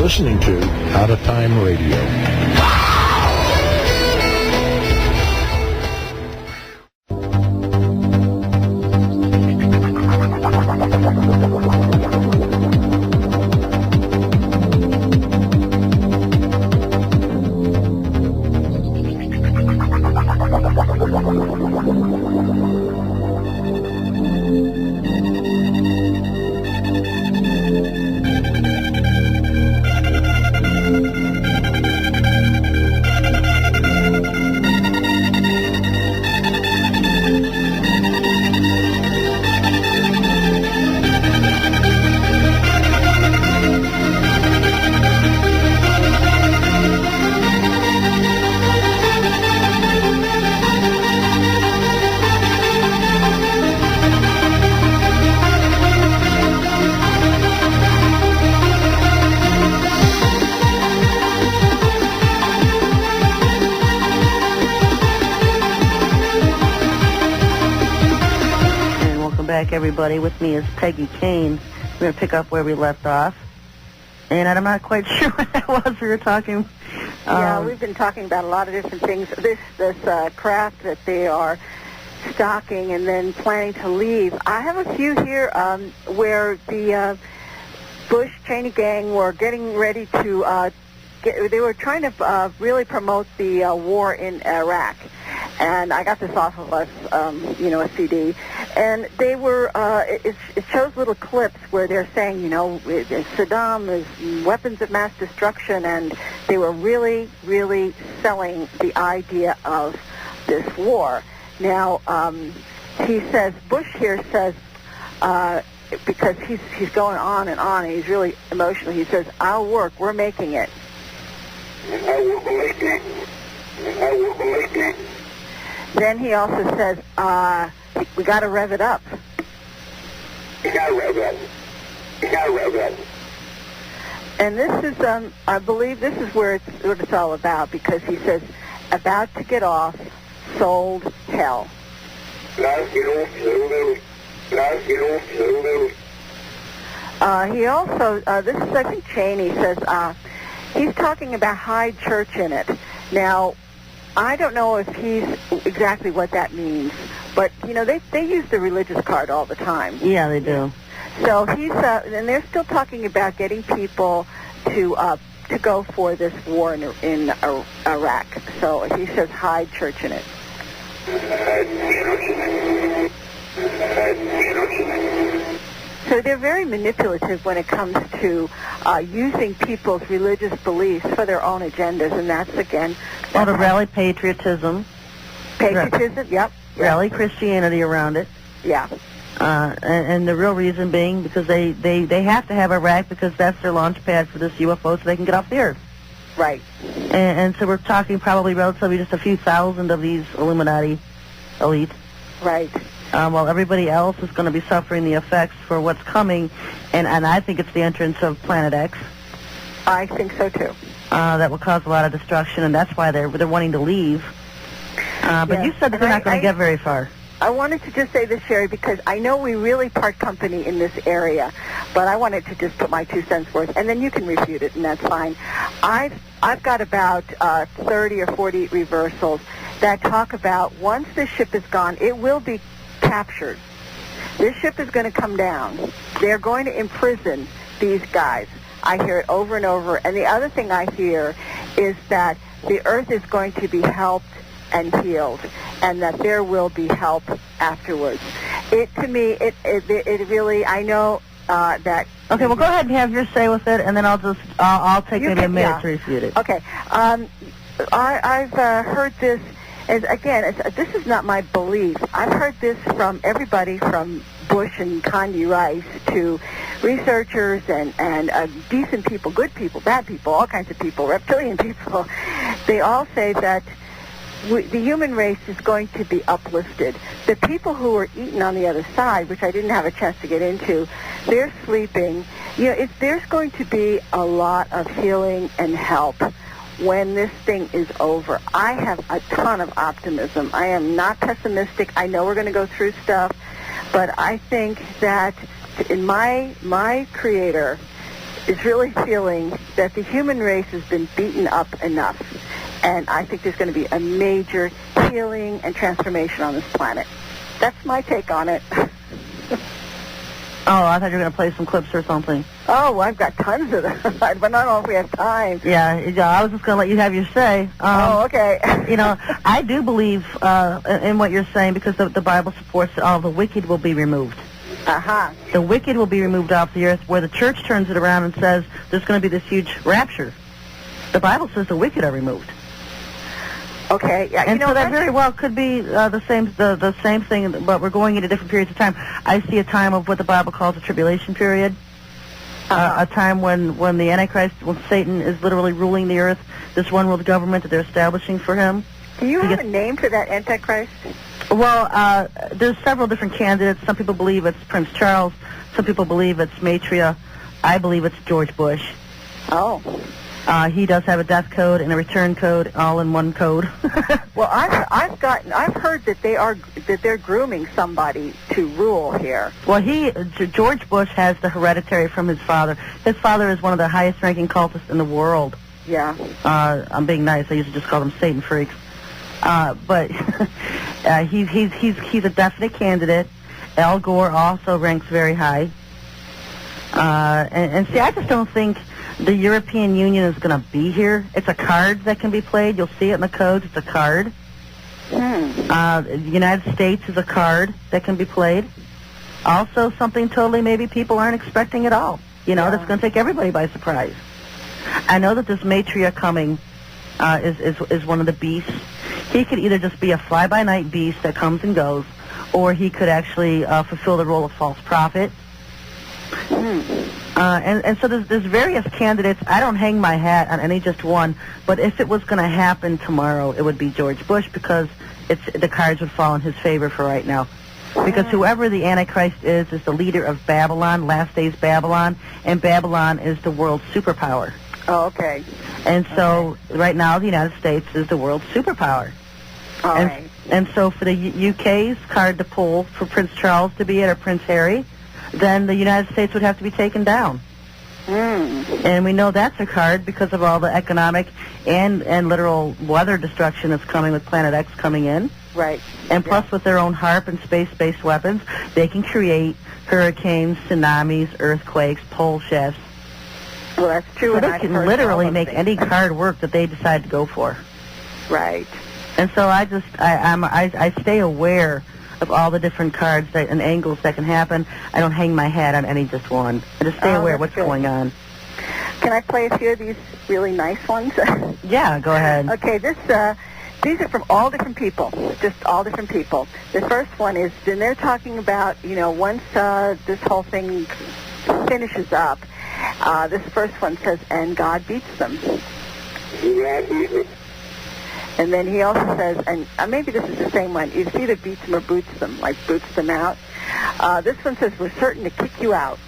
listening to Out of Time Radio. Everybody, with me is Peggy Kane. We're going to pick up where we left off. And I'm not quite sure what that was we were talking. Yeah, we've been talking about a lot of different things. This craft that they are stocking and then planning to leave. I have a few here where the Bush-Cheney gang were getting ready to they were trying to really promote the war in Iraq. And I got this off of a CD. And they were, it shows little clips where they're saying, Saddam is weapons of mass destruction, and they were really, really selling the idea of this war. Now, he says, Bush here says, because he's going on, and he's really emotional, he says, our work, we're making it. Then he also says, we got to rev it up. And this is, I believe this is what it's all about, because he says, about to get off, sold hell. He also, this is, I think, Cheney says, he's talking about Hyde Church in it. Now, I don't know if he's exactly what that means, but they use the religious card all the time. Yeah, they do. So he's and they're still talking about getting people to go for this war in Iraq. So he says Hyde Church in it. So they're very manipulative when it comes to using people's religious beliefs for their own agendas, and that's, again... Well, to rally patriotism. Patriotism, yep. Rally Christianity around it. Yeah. And the real reason being because they have to have Iraq because that's their launch pad for this UFO so they can get off the Earth. Right. And so we're talking probably relatively just a few thousand of these Illuminati elite. Right. While everybody else is going to be suffering the effects for what's coming, and I think it's the entrance of Planet X. I think so too. That will cause a lot of destruction, and that's why they're wanting to leave. But you said that they're not going to get very far. I wanted to just say this, Sherry, because I know we really part company in this area, but I wanted to just put my 2 cents worth, and then you can refute it, and that's fine. I've got about 30 or 40 reversals that talk about once the ship is gone, it will be captured. This ship is going to come down. They're going to imprison these guys. I hear it over and over. And the other thing I hear is that the Earth is going to be helped and healed, and that there will be help afterwards. To me, it really, I know that... Okay, well, go ahead and have your say with it, and then I'll take maybe a minute to refute it. Okay. I've heard this. Again, this is not my belief. I've heard this from everybody from Bush and Kanye Rice to researchers and decent people, good people, bad people, all kinds of people, reptilian people. They all say that the human race is going to be uplifted. The people who are eaten on the other side, which I didn't have a chance to get into, they're sleeping. There's going to be a lot of healing and help when this thing is over. I have a ton of optimism. I am not pessimistic. I know we're going to go through stuff, but I think that in my creator is really feeling that the human race has been beaten up enough. And I think there's going to be a major healing and transformation on this planet. That's my take on it. Oh, I thought you were going to play some clips or something. Oh, I've got tons of them, but I don't know if we have time. Yeah, I was just going to let you have your say. Okay. I do believe in what you're saying because the Bible supports that all the wicked will be removed. Uh-huh. The wicked will be removed off the earth, where the church turns it around and says there's going to be this huge rapture. The Bible says the wicked are removed. Okay. Yeah, and so that very well could be the same thing, but we're going into different periods of time. I see a time of what the Bible calls a tribulation period, a time when the Antichrist, when Satan is literally ruling the earth, this one world government that they're establishing for him. Do you have a name for that Antichrist? Well, there's several different candidates. Some people believe it's Prince Charles. Some people believe it's Maitreya. I believe it's George Bush. Oh. He does have a death code and a return code, all in one code. Well, I've heard that they're grooming somebody to rule here. Well, George Bush has the hereditary from his father. His father is one of the highest-ranking cultists in the world. Yeah. I'm being nice. I used to just call them Satan freaks. But he's a definite candidate. Al Gore also ranks very high. And see, I just don't think the European Union is going to be here. It's a card that can be played. You'll see it in the codes. It's a card. The United States is a card that can be played. Also, something totally maybe people aren't expecting at all. That's going to take everybody by surprise. I know that this Maitreya coming is one of the beasts. He could either just be a fly-by-night beast that comes and goes, or he could actually fulfill the role of false prophet. And so there's various candidates. I don't hang my hat on any just one, but if it was going to happen tomorrow, it would be George Bush because the cards would fall in his favor for right now. Because whoever the Antichrist is the leader of Babylon, last days Babylon, and Babylon is the world's superpower. Oh, okay. And so right now the United States is the world's superpower. All right. And so for the UK's card to pull for Prince Charles to be it or Prince Harry, then the United States would have to be taken down. And we know that's a card because of all the economic and literal weather destruction that's coming with Planet X coming in. Right. And plus with their own HARP and space-based weapons, they can create hurricanes, tsunamis, earthquakes, pole shifts. Well, that's true. So they can literally make any card work that they decide to go for. Right. And so I stay aware of all the different cards and angles that can happen. I don't hang my hat on any just one. I just stay aware of what's going on. Can I play a few of these really nice ones? Yeah, go ahead. Okay, these are from all different people, just all different people. The first one is, then they're talking about, once this whole thing finishes up, this first one says, and God beats them. And then he also says, and maybe this is the same one, it's either beats them or boots them, like boots them out. This one says, we're certain to kick you out.